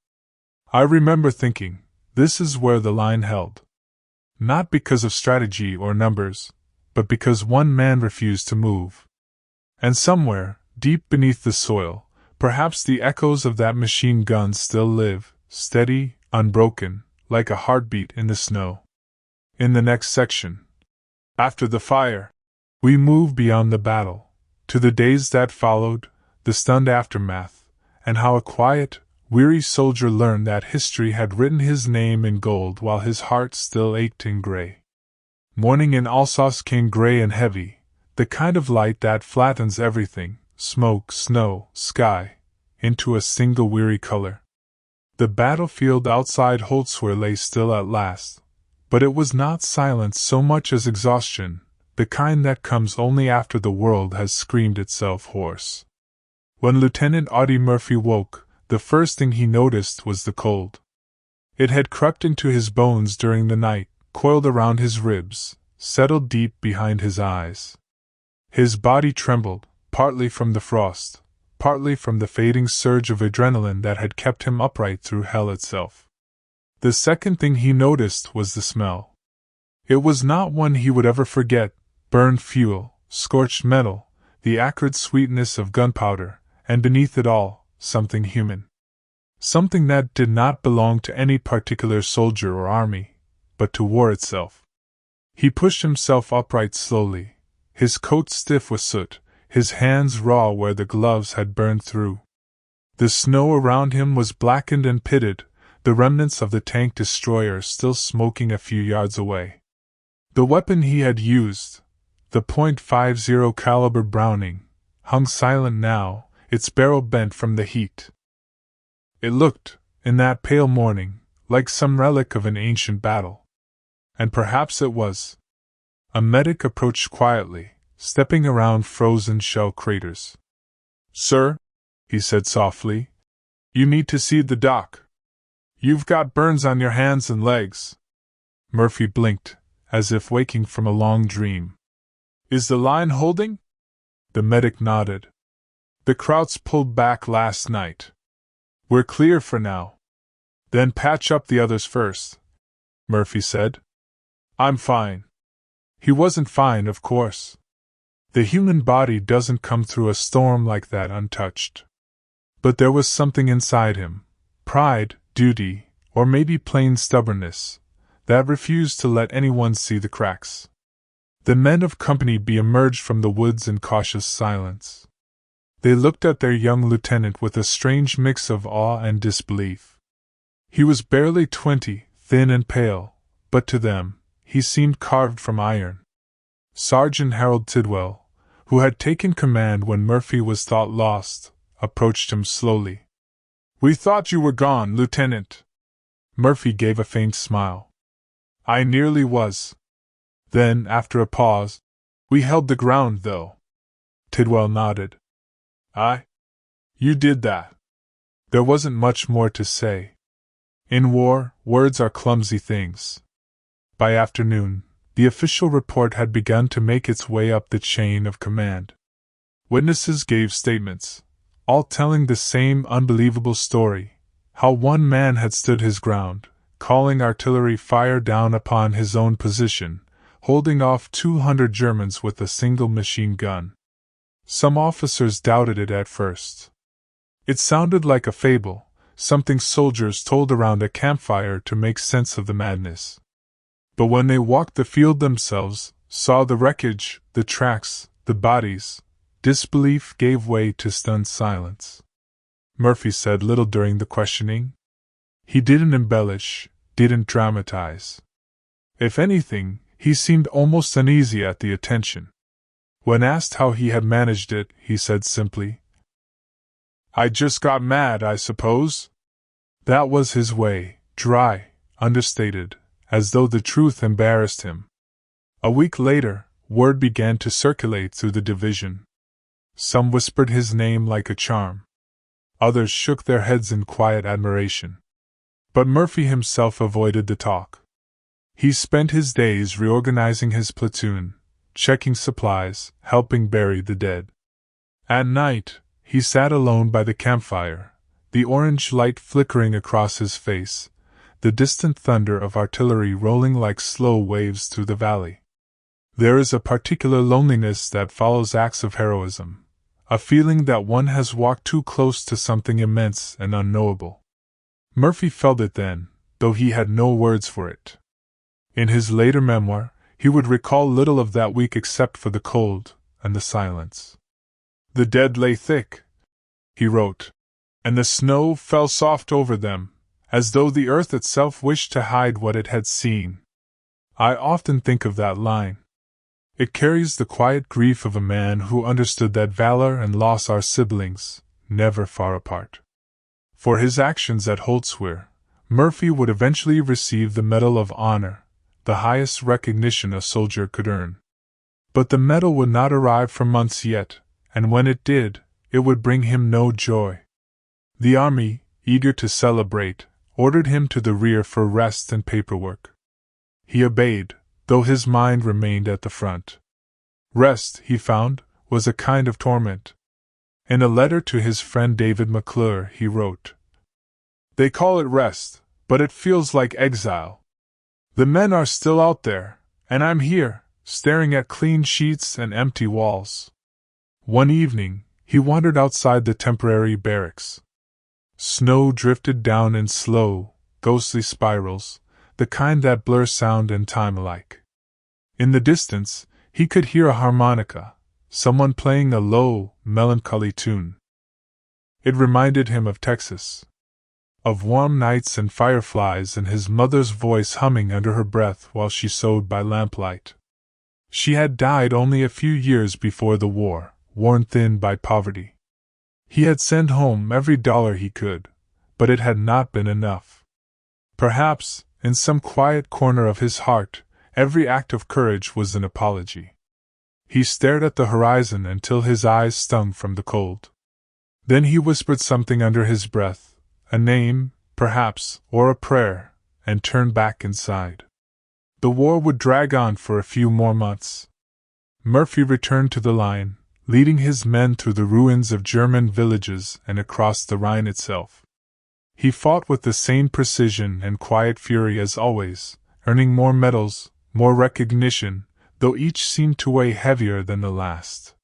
I remember thinking, this is where the line held. Not because of strategy or numbers, but because one man refused to move. And somewhere, deep beneath the soil, perhaps the echoes of that machine gun still live, steady, unbroken, like a heartbeat in the snow. In the next section, after the fire, we move beyond the battle, to the days that followed, the stunned aftermath, and how a quiet, weary soldier learned that history had written his name in gold while his heart still ached in gray. Morning in Alsace came gray and heavy, the kind of light that flattens everything, smoke, snow, sky, into a single weary color. The battlefield outside Holtzwehr lay still at last, but it was not silence so much as exhaustion, the kind that comes only after the world has screamed itself hoarse. When Lieutenant Audie Murphy woke, the first thing he noticed was the cold. It had crept into his bones during the night, coiled around his ribs, settled deep behind his eyes. His body trembled, partly from the frost, partly from the fading surge of adrenaline that had kept him upright through hell itself. The second thing he noticed was the smell. It was not one he would ever forget: burned fuel, scorched metal, the acrid sweetness of gunpowder, and beneath it all, something human. Something that did not belong to any particular soldier or army, but to war itself. He pushed himself upright slowly, his coat stiff with soot, his hands raw where the gloves had burned through. The snow around him was blackened and pitted, the remnants of the tank destroyer still smoking a few yards away. The weapon he had used, the .50 caliber Browning, hung silent now, its barrel bent from the heat. It looked, in that pale morning, like some relic of an ancient battle. And perhaps it was. A medic approached quietly, stepping around frozen shell craters. "Sir," he said softly, "you need to see the doc. You've got burns on your hands and legs." Murphy blinked, as if waking from a long dream. "Is the line holding?" The medic nodded. "The Krauts pulled back last night. We're clear for now." "Then patch up the others first," Murphy said. "I'm fine." He wasn't fine, of course. The human body doesn't come through a storm like that untouched. But there was something inside him, pride, duty, or maybe plain stubbornness, that refused to let anyone see the cracks. The men of Company B emerged from the woods in cautious silence. They looked at their young lieutenant with a strange mix of awe and disbelief. He was barely 20, thin and pale, but to them, he seemed carved from iron. Sergeant Harold Tidwell, who had taken command when Murphy was thought lost, approached him slowly. "We thought you were gone, Lieutenant." Murphy gave a faint smile. "I nearly was." Then, after a pause, "We held the ground, though." Tidwell nodded. "Aye? You did that." There wasn't much more to say. In war, words are clumsy things. By afternoon, the official report had begun to make its way up the chain of command. Witnesses gave statements, all telling the same unbelievable story, how one man had stood his ground, calling artillery fire down upon his own position, holding off 200 Germans with a single machine gun. Some officers doubted it at first. It sounded like a fable, something soldiers told around a campfire to make sense of the madness. But when they walked the field themselves, saw the wreckage, the tracks, the bodies, disbelief gave way to stunned silence. Murphy said little during the questioning. He didn't embellish, didn't dramatize. If anything, he seemed almost uneasy at the attention. When asked how he had managed it, he said simply, "I just got mad, I suppose." That was his way, dry, understated, as though the truth embarrassed him. A week later, word began to circulate through the division. Some whispered his name like a charm. Others shook their heads in quiet admiration. But Murphy himself avoided the talk. He spent his days reorganizing his platoon, checking supplies, helping bury the dead. At night, he sat alone by the campfire, the orange light flickering across his face, the distant thunder of artillery rolling like slow waves through the valley. There is a particular loneliness that follows acts of heroism, a feeling that one has walked too close to something immense and unknowable. Murphy felt it then, though he had no words for it. In his later memoir, he would recall little of that week except for the cold and the silence. "The dead lay thick," he wrote, "and the snow fell soft over them, as though the earth itself wished to hide what it had seen." I often think of that line. It carries the quiet grief of a man who understood that valor and loss are siblings, never far apart. For his actions at Holtzwihr, Murphy would eventually receive the Medal of Honor, the highest recognition a soldier could earn. But the medal would not arrive for months yet, and when it did, it would bring him no joy. The army, eager to celebrate, ordered him to the rear for rest and paperwork. He obeyed, though his mind remained at the front. Rest, he found, was a kind of torment. In a letter to his friend David McClure, he wrote, "They call it rest, but it feels like exile. The men are still out there, and I'm here, staring at clean sheets and empty walls." One evening, he wandered outside the temporary barracks. Snow drifted down in slow, ghostly spirals, the kind that blur sound and time alike. In the distance, he could hear a harmonica, someone playing a low, melancholy tune. It reminded him of Texas, of warm nights and fireflies and his mother's voice humming under her breath while she sewed by lamplight. She had died only a few years before the war, worn thin by poverty. He had sent home every dollar he could, but it had not been enough. Perhaps, in some quiet corner of his heart, every act of courage was an apology. He stared at the horizon until his eyes stung from the cold. Then he whispered something under his breath, a name, perhaps, or a prayer, and turned back inside. The war would drag on for a few more months. Murphy returned to the line, leading his men through the ruins of German villages and across the Rhine itself. He fought with the same precision and quiet fury as always, earning more medals, more recognition, though each seemed to weigh heavier than the last.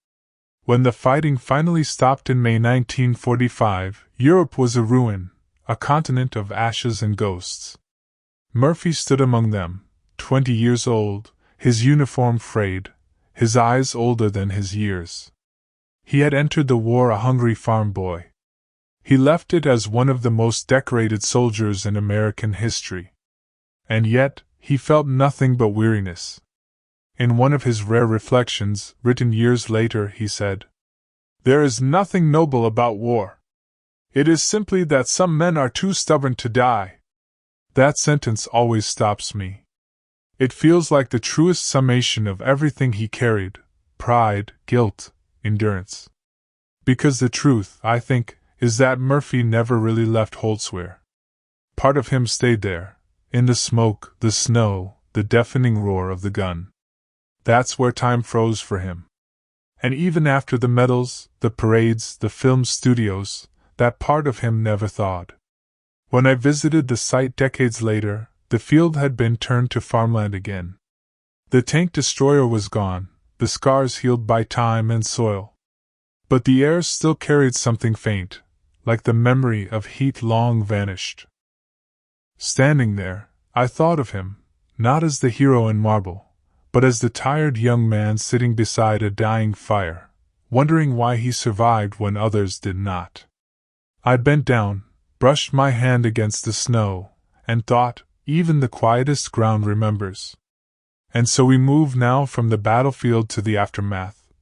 When the fighting finally stopped in May 1945, Europe was a ruin, a continent of ashes and ghosts. Murphy stood among them, 20 years old, his uniform frayed, his eyes older than his years. He had entered the war a hungry farm boy. He left it as one of the most decorated soldiers in American history. And yet, he felt nothing but weariness. In one of his rare reflections, written years later, he said, "There is nothing noble about war. It is simply that some men are too stubborn to die." That sentence always stops me. It feels like the truest summation of everything he carried: pride, guilt, endurance. Because the truth, I think, is that Murphy never really left Holtzwihr. Part of him stayed there, in the smoke, the snow, the deafening roar of the gun. That's where time froze for him. And even after the medals, the parades, the film studios, that part of him never thawed. When I visited the site decades later, the field had been turned to farmland again. The tank destroyer was gone, the scars healed by time and soil. But the air still carried something faint, like the memory of heat long vanished. Standing there, I thought of him, not as the hero in marble, but as the tired young man sitting beside a dying fire, wondering why he survived when others did not. I bent down, brushed my hand against the snow, and thought, even the quietest ground remembers. And so we move now from the battlefield to the aftermath,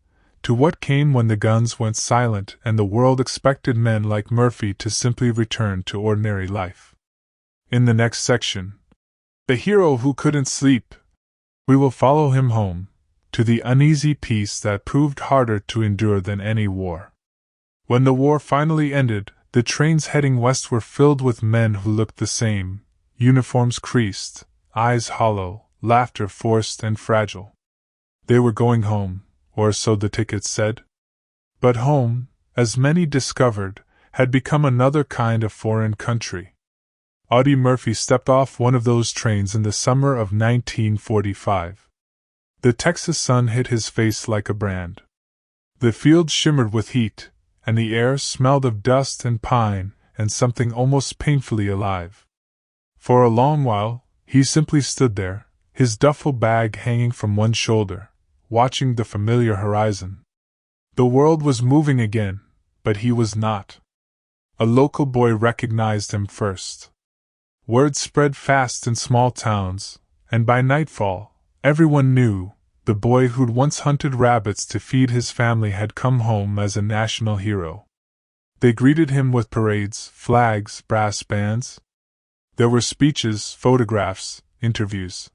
to what came when the guns went silent and the world expected men like Murphy to simply return to ordinary life. In the next section, "The Hero Who Couldn't Sleep," we will follow him home, to the uneasy peace that proved harder to endure than any war. When the war finally ended, the trains heading west were filled with men who looked the same, uniforms creased, eyes hollow, laughter forced and fragile. They were going home, or so the tickets said. But home, as many discovered, had become another kind of foreign country. Audie Murphy stepped off one of those trains in the summer of 1945. The Texas sun hit his face like a brand. The fields shimmered with heat, and the air smelled of dust and pine and something almost painfully alive. For a long while, he simply stood there, his duffel bag hanging from one shoulder, watching the familiar horizon. The world was moving again, but he was not. A local boy recognized him first. Word spread fast in small towns, and by nightfall, everyone knew the boy who'd once hunted rabbits to feed his family had come home as a national hero. They greeted him with parades, flags, brass bands. There were speeches, photographs, interviews.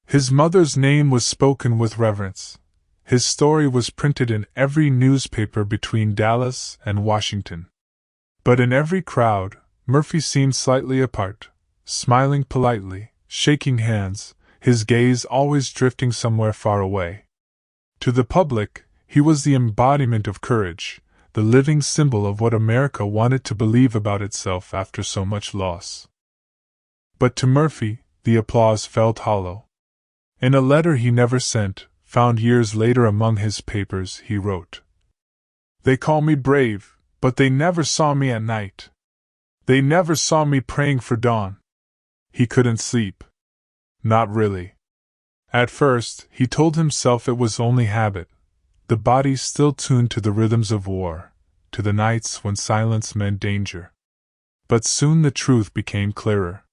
His mother's name was spoken with reverence. His story was printed in every newspaper between Dallas and Washington. But in every crowd, Murphy seemed slightly apart, smiling politely, shaking hands, his gaze always drifting somewhere far away. To the public, he was the embodiment of courage, the living symbol of what America wanted to believe about itself after so much loss. But to Murphy, the applause felt hollow. In a letter he never sent, found years later among his papers, he wrote, "They call me brave, but they never saw me at night. They never saw me praying for dawn." He couldn't sleep. Not really. At first, he told himself it was only habit. the body still tuned to the rhythms of war, to the nights when silence meant danger. But soon the truth became clearer.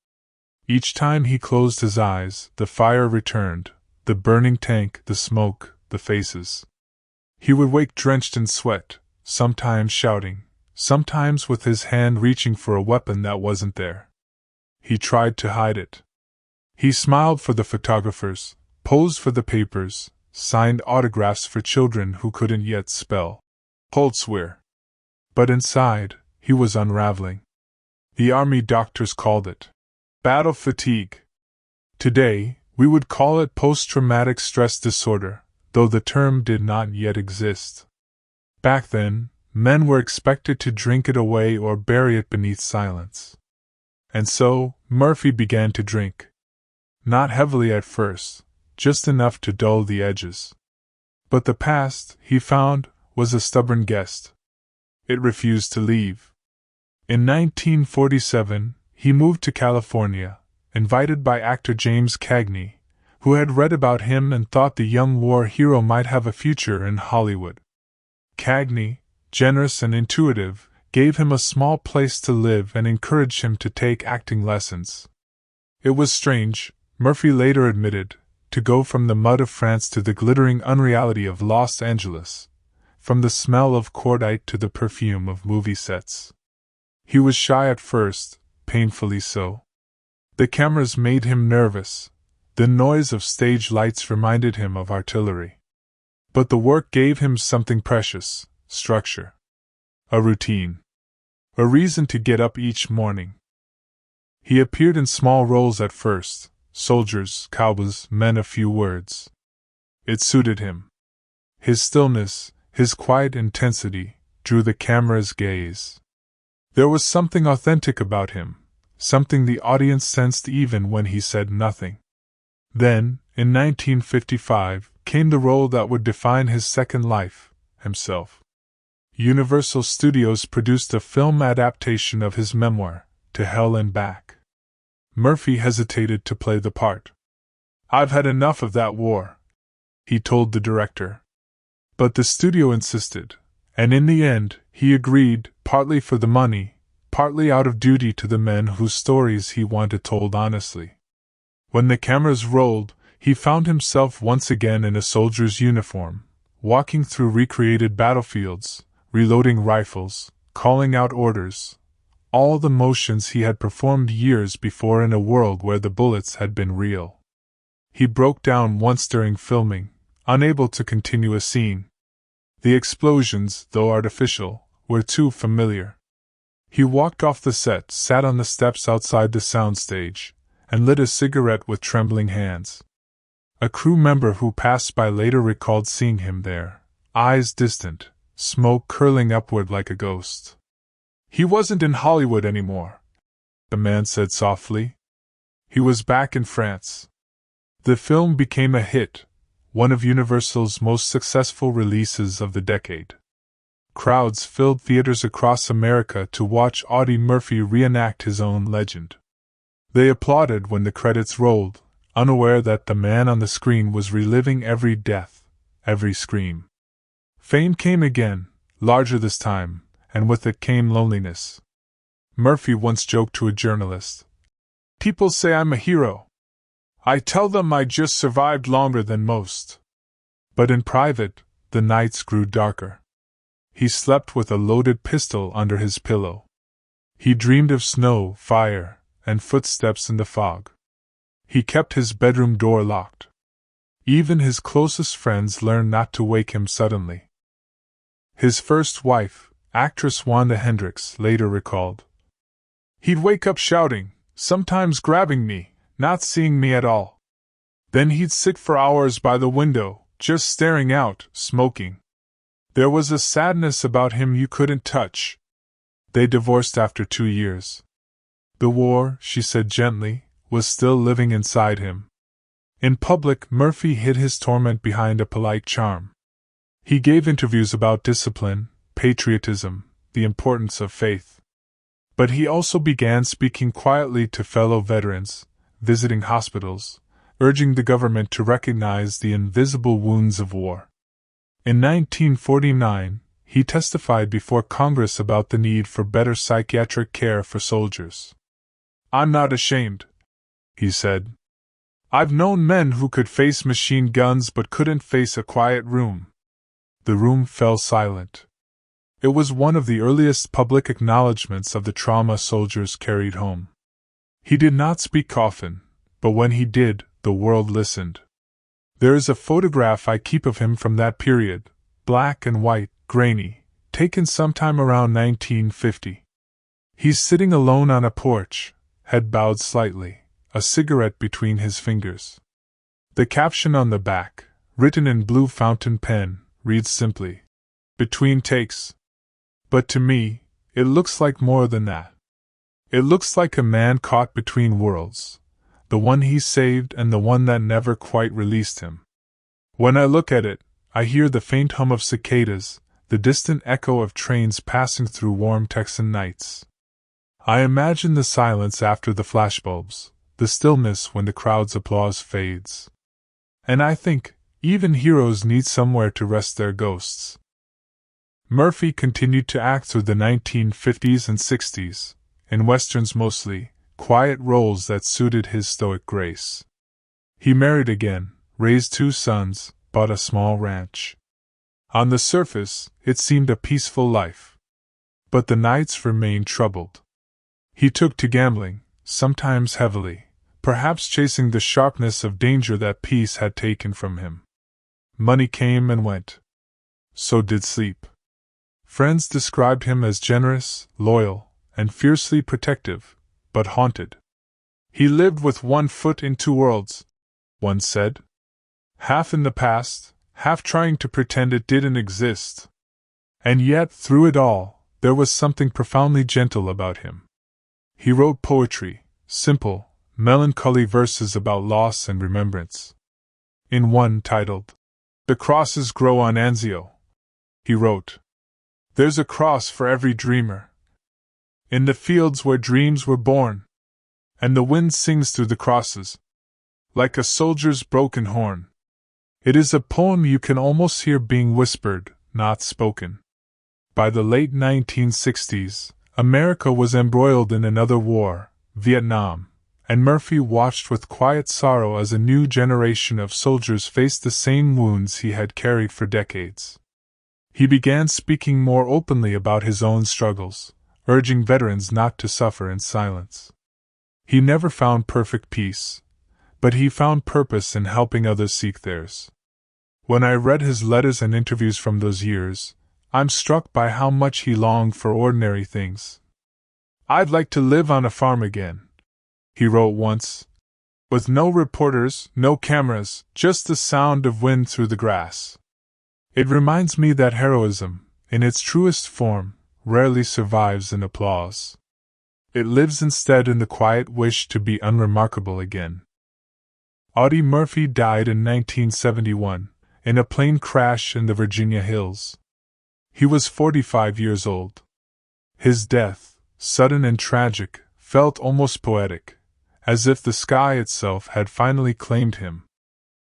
Each time he closed his eyes, the fire returned, the burning tank, the smoke, the faces. He would wake drenched in sweat, sometimes shouting, sometimes with his hand reaching for a weapon that wasn't there. He tried to hide it. He smiled for the photographers, posed for the papers, signed autographs for children who couldn't yet spell Holtzwehr. But inside, he was unraveling. The army doctors called it battle fatigue. Today, we would call it post-traumatic stress disorder, though the term did not yet exist. Back then, men were expected to drink it away or bury it beneath silence. And so, Murphy began to drink. Not heavily at first, just enough to dull the edges. But the past, he found, was a stubborn guest. It refused to leave. In 1947, he moved to California, invited by actor James Cagney, who had read about him and thought the young war hero might have a future in Hollywood. Cagney, generous and intuitive, gave him a small place to live and encouraged him to take acting lessons. It was strange, Murphy later admitted, to go from the mud of France to the glittering unreality of Los Angeles, from the smell of cordite to the perfume of movie sets. He was shy at first, painfully so. The cameras made him nervous. The noise of stage lights reminded him of artillery. But the work gave him something precious: structure. A routine. A reason to get up each morning. He appeared in small roles at first: soldiers, cowboys, men of few words. It suited him. His stillness, his quiet intensity, drew the camera's gaze. There was something authentic about him, something the audience sensed even when he said nothing. Then, in 1955, came the role that would define his second life, himself. Universal Studios produced a film adaptation of his memoir, To Hell and Back. Murphy hesitated to play the part. "I've had enough of that war," he told the director. But the studio insisted, and in the end, he agreed, partly for the money, partly out of duty to the men whose stories he wanted told honestly. When the cameras rolled, he found himself once again in a soldier's uniform, walking through recreated battlefields, reloading rifles, calling out orders, all the motions he had performed years before in a world where the bullets had been real. He broke down once during filming, unable to continue a scene. The explosions, though artificial, were too familiar. He walked off the set, sat on the steps outside the soundstage, and lit a cigarette with trembling hands. A crew member who passed by later recalled seeing him there, eyes distant, smoke curling upward like a ghost. "He wasn't in Hollywood anymore," the man said softly. He was back in France. The film became a hit, one of Universal's most successful releases of the decade. Crowds filled theaters across America to watch Audie Murphy reenact his own legend. They applauded when the credits rolled, unaware that the man on the screen was reliving every death, every scream. Fame came again, larger this time, and with it came loneliness. Murphy once joked to a journalist, "People say I'm a hero. I tell them I just survived longer than most." But in private, the nights grew darker. He slept with a loaded pistol under his pillow. He dreamed of snow, fire, and footsteps in the fog. He kept his bedroom door locked. Even his closest friends learned not to wake him suddenly. His first wife, actress Wanda Hendricks, later recalled, "He'd wake up shouting, sometimes grabbing me, not seeing me at all. Then he'd sit for hours by the window, just staring out, smoking. There was a sadness about him you couldn't touch." They divorced after 2 years. The war, she said gently, was still living inside him. In public, Murphy hid his torment behind a polite charm. He gave interviews about discipline, patriotism, the importance of faith. But he also began speaking quietly to fellow veterans, visiting hospitals, urging the government to recognize the invisible wounds of war. In 1949, he testified before Congress about the need for better psychiatric care for soldiers. "I'm not ashamed," he said. "I've known men who could face machine guns but couldn't face a quiet room." The room fell silent. It was one of the earliest public acknowledgments of the trauma soldiers carried home. He did not speak often, but when he did, the world listened. There is a photograph I keep of him from that period, black and white, grainy, taken sometime around 1950. He's sitting alone on a porch, head bowed slightly, a cigarette between his fingers. The caption on the back, written in blue fountain pen, reads simply, "Between takes." But to me, it looks like more than that. It looks like a man caught between worlds, the one he saved and the one that never quite released him. When I look at it, I hear the faint hum of cicadas, the distant echo of trains passing through warm Texan nights. I imagine the silence after the flashbulbs, the stillness when the crowd's applause fades. And I think, even heroes need somewhere to rest their ghosts. Murphy continued to act through the 1950s and 60s, in westerns mostly, quiet roles that suited his stoic grace. He married again, raised 2 sons, bought a small ranch. On the surface, it seemed a peaceful life. But the nights remained troubled. He took to gambling, sometimes heavily, perhaps chasing the sharpness of danger that peace had taken from him. Money came and went. So did sleep. Friends described him as generous, loyal, and fiercely protective, but haunted. "He lived with one foot in 2 worlds," one said. "Half in the past, half trying to pretend it didn't exist." And yet, through it all, there was something profoundly gentle about him. He wrote poetry, simple, melancholy verses about loss and remembrance. In one titled, "The Crosses Grow on Anzio," he wrote, "There's a cross for every dreamer. In the fields where dreams were born, and the wind sings through the crosses, like a soldier's broken horn." It is a poem you can almost hear being whispered, not spoken. By the late 1960s, America was embroiled in another war, Vietnam, and Murphy watched with quiet sorrow as a new generation of soldiers faced the same wounds he had carried for decades. He began speaking more openly about his own struggles, urging veterans not to suffer in silence. He never found perfect peace, but he found purpose in helping others seek theirs. When I read his letters and interviews from those years, I'm struck by how much he longed for ordinary things. "I'd like to live on a farm again," he wrote once, "with no reporters, no cameras, just the sound of wind through the grass." It reminds me that heroism, in its truest form, rarely survives in applause. It lives instead in the quiet wish to be unremarkable again. Audie Murphy died in 1971, in a plane crash in the Virginia hills. He was 45 years old. His death, sudden and tragic, felt almost poetic, as if the sky itself had finally claimed him.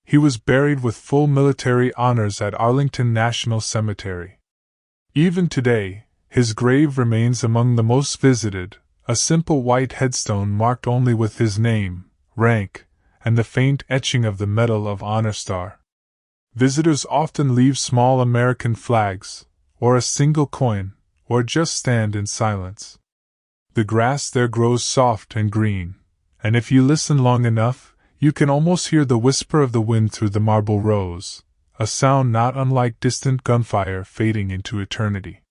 He was buried with full military honors at Arlington National Cemetery. Even today, his grave remains among the most visited, a simple white headstone marked only with his name, rank, and the faint etching of the Medal of Honor star. Visitors often leave small American flags, or a single coin, or just stand in silence. The grass there grows soft and green, and if you listen long enough, you can almost hear the whisper of the wind through the marble rows, a sound not unlike distant gunfire fading into eternity.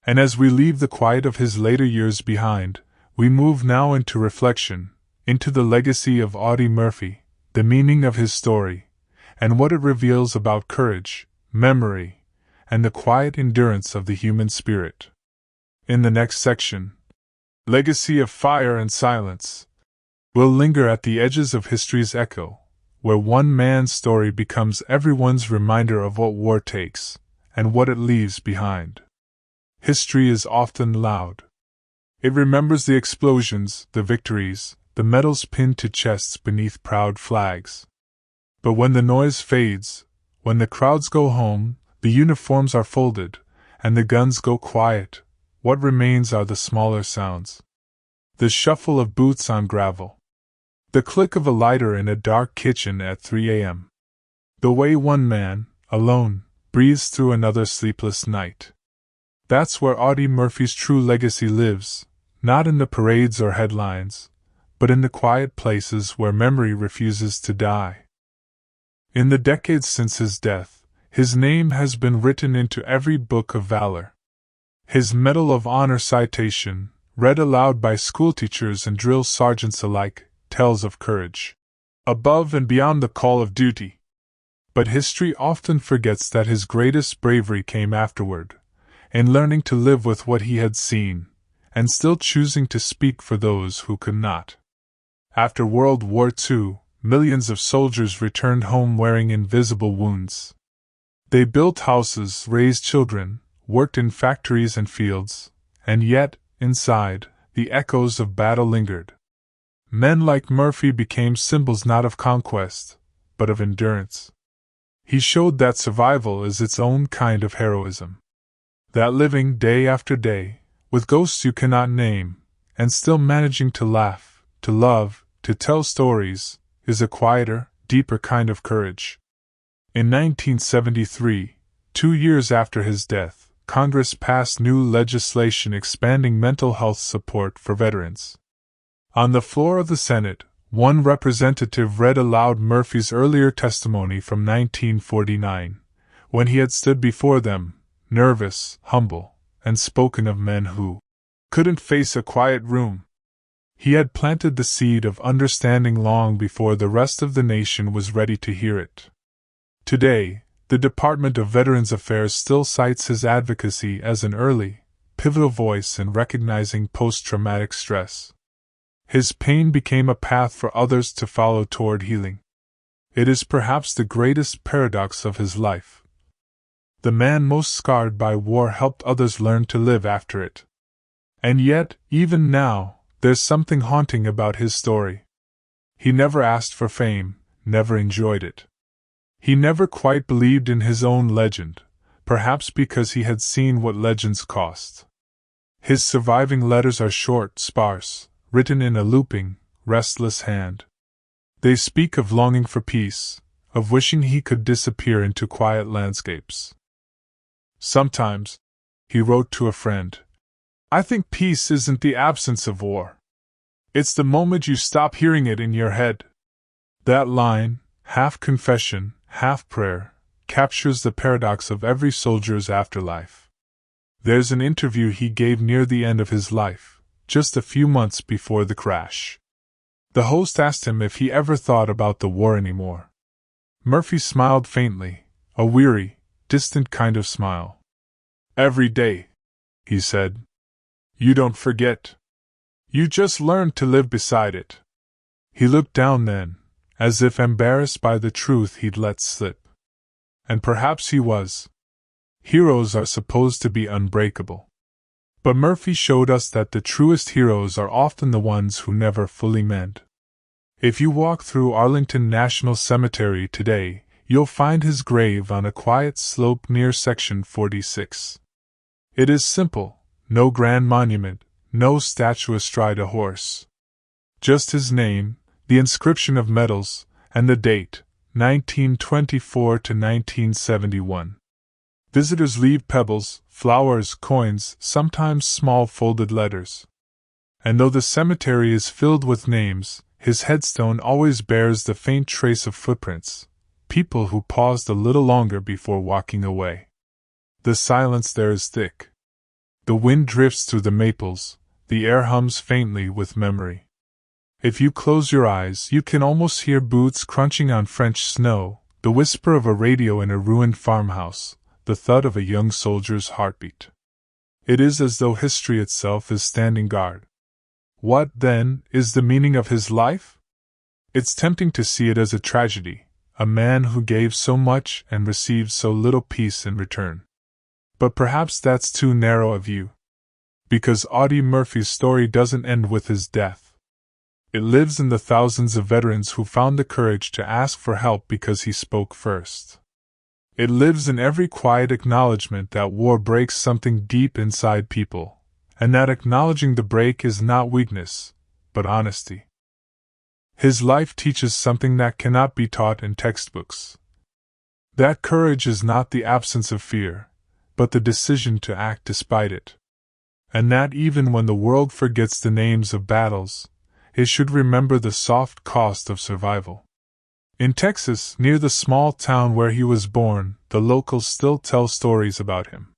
And as we leave the quiet of his later years behind, we move now into reflection, into the legacy of Audie Murphy, the meaning of his story, and what it reveals about courage, memory, and the quiet endurance of the human spirit. In the next section, Legacy of Fire and Silence, we'll linger at the edges of history's echo, where one man's story becomes everyone's reminder of what war takes, and what it leaves behind. History is often loud. It remembers the explosions, the victories, the medals pinned to chests beneath proud flags. But when the noise fades, when the crowds go home, The uniforms are folded, and the guns go quiet. What remains are the smaller sounds. The shuffle of boots on gravel. The click of a lighter in a dark kitchen at 3 a.m. The way one man, alone, breathes through another sleepless night. That's where Audie Murphy's true legacy lives, not in the parades or headlines, but in the quiet places where memory refuses to die. In the decades since his death, his name has been written into every book of valor. His Medal of Honor citation, read aloud by schoolteachers and drill sergeants alike, tells of courage, above and beyond the call of duty. But history often forgets that his greatest bravery came afterward, in learning to live with what he had seen, and still choosing to speak for those who could not. After World War II, millions of soldiers returned home wearing invisible wounds. They built houses, raised children, worked in factories and fields, and yet, inside, the echoes of battle lingered. Men like Murphy became symbols not of conquest, but of endurance. He showed that survival is its own kind of heroism. That living day after day, with ghosts you cannot name, and still managing to laugh, to love, to tell stories, is a quieter, deeper kind of courage. In 1973, 2 years after his death, Congress passed new legislation expanding mental health support for veterans. On the floor of the Senate, one representative read aloud Murphy's earlier testimony from 1949, when he had stood before them, nervous, humble, and spoken of men who couldn't face a quiet room. He had planted the seed of understanding long before the rest of the nation was ready to hear it. Today, the Department of Veterans Affairs still cites his advocacy as an early, pivotal voice in recognizing post-traumatic stress. His pain became a path for others to follow toward healing. It is perhaps the greatest paradox of his life. The man most scarred by war helped others learn to live after it. And yet, even now, there's something haunting about his story. He never asked for fame, never enjoyed it. He never quite believed in his own legend, perhaps because he had seen what legends cost. His surviving letters are short, sparse, written in a looping, restless hand. They speak of longing for peace, of wishing he could disappear into quiet landscapes. Sometimes, he wrote to a friend, I think peace isn't the absence of war. It's the moment you stop hearing it in your head. That line, half confession, half prayer, captures the paradox of every soldier's afterlife. There's an interview he gave near the end of his life, just a few months before the crash. The host asked him if he ever thought about the war anymore. Murphy smiled faintly, a weary, distant kind of smile. Every day, he said. You don't forget. You just learn to live beside it. He looked down then, as if embarrassed by the truth he'd let slip. And perhaps he was. Heroes are supposed to be unbreakable. But Murphy showed us that the truest heroes are often the ones who never fully mend. If you walk through Arlington National Cemetery today, you'll find his grave on a quiet slope near Section 46. It is simple, no grand monument, no statue astride a horse. Just his name, the inscription of medals, and the date, 1924 to 1971. Visitors leave pebbles, flowers, coins, sometimes small folded letters. And though the cemetery is filled with names, his headstone always bears the faint trace of footprints, people who paused a little longer before walking away. The silence there is thick. The wind drifts through the maples, the air hums faintly with memory. If you close your eyes, you can almost hear boots crunching on French snow, the whisper of a radio in a ruined farmhouse, the thud of a young soldier's heartbeat. It is as though history itself is standing guard. What, then, is the meaning of his life? It's tempting to see it as a tragedy, a man who gave so much and received so little peace in return. But perhaps that's too narrow a view. Because Audie Murphy's story doesn't end with his death. It lives in the thousands of veterans who found the courage to ask for help because he spoke first. It lives in every quiet acknowledgement that war breaks something deep inside people, and that acknowledging the break is not weakness, but honesty. His life teaches something that cannot be taught in textbooks. That courage is not the absence of fear, but the decision to act despite it. And that even when the world forgets the names of battles, it should remember the soft cost of survival. In Texas, near the small town where he was born, the locals still tell stories about him.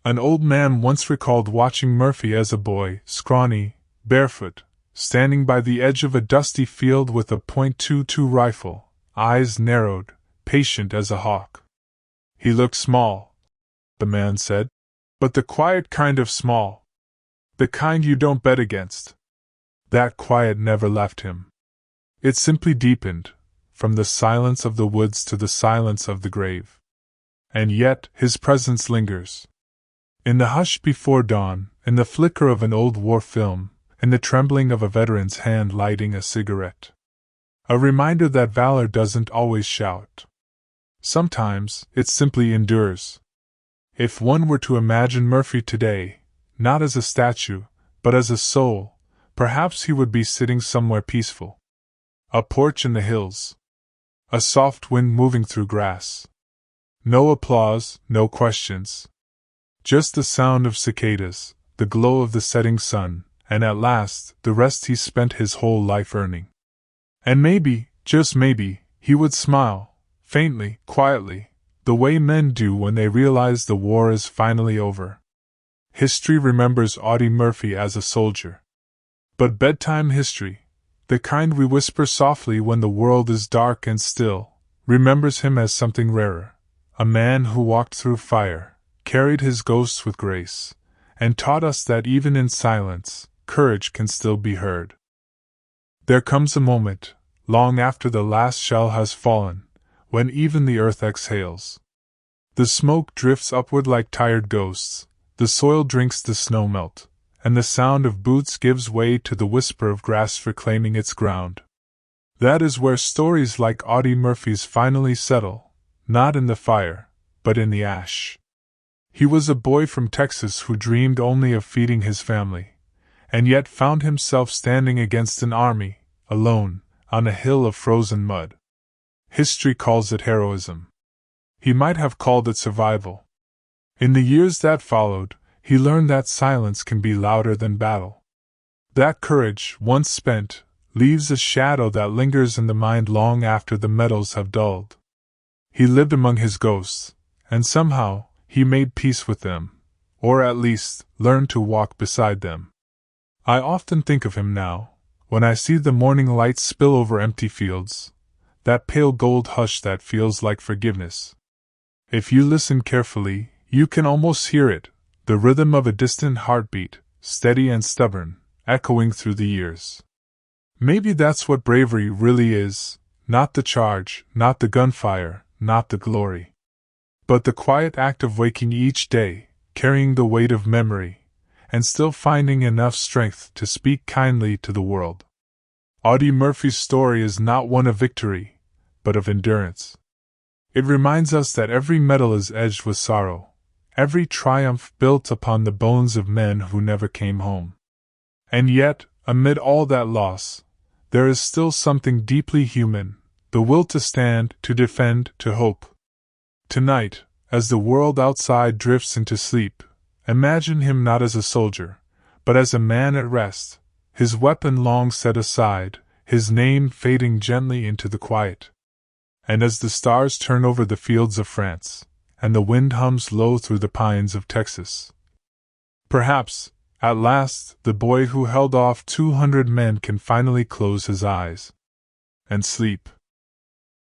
An old man once recalled watching Murphy as a boy, scrawny, barefoot, standing by the edge of a dusty field with a .22 rifle, eyes narrowed, patient as a hawk. He looked small, the man said, but the quiet kind of small. The kind you don't bet against. That quiet never left him. It simply deepened, from the silence of the woods to the silence of the grave. And yet, his presence lingers. In the hush before dawn, in the flicker of an old war film, in the trembling of a veteran's hand lighting a cigarette. A reminder that valor doesn't always shout. Sometimes, it simply endures. If one were to imagine Murphy today, not as a statue, but as a soul, perhaps he would be sitting somewhere peaceful. A porch in the hills. A soft wind moving through grass. No applause, no questions. Just the sound of cicadas, the glow of the setting sun, and at last, the rest he spent his whole life earning. And maybe, just maybe, he would smile, faintly, quietly, the way men do when they realize the war is finally over. History remembers Audie Murphy as a soldier. But bedtime history, the kind we whisper softly when the world is dark and still, remembers him as something rarer, a man who walked through fire, carried his ghosts with grace, and taught us that even in silence, courage can still be heard. There comes a moment, long after the last shell has fallen, when even the earth exhales. The smoke drifts upward like tired ghosts, the soil drinks the snow melt, and the sound of boots gives way to the whisper of grass reclaiming its ground. That is where stories like Audie Murphy's finally settle, not in the fire, but in the ash. He was a boy from Texas who dreamed only of feeding his family, and yet found himself standing against an army, alone, on a hill of frozen mud. History calls it heroism. He might have called it survival. In the years that followed, he learned that silence can be louder than battle. That courage, once spent, leaves a shadow that lingers in the mind long after the metals have dulled. He lived among his ghosts, and somehow, he made peace with them, or at least, learned to walk beside them. I often think of him now, when I see the morning light spill over empty fields, that pale gold hush that feels like forgiveness. If you listen carefully, you can almost hear it, the rhythm of a distant heartbeat, steady and stubborn, echoing through the years. Maybe that's what bravery really is, not the charge, not the gunfire, not the glory. But the quiet act of waking each day, carrying the weight of memory, and still finding enough strength to speak kindly to the world. Audie Murphy's story is not one of victory, but of endurance. It reminds us that every medal is edged with sorrow, every triumph built upon the bones of men who never came home. And yet, amid all that loss, there is still something deeply human, the will to stand, to defend, to hope. Tonight, as the world outside drifts into sleep, imagine him not as a soldier, but as a man at rest, his weapon long set aside, his name fading gently into the quiet. And as the stars turn over the fields of France, and the wind hums low through the pines of Texas, perhaps, at last, the boy who held off 200 men can finally close his eyes and sleep.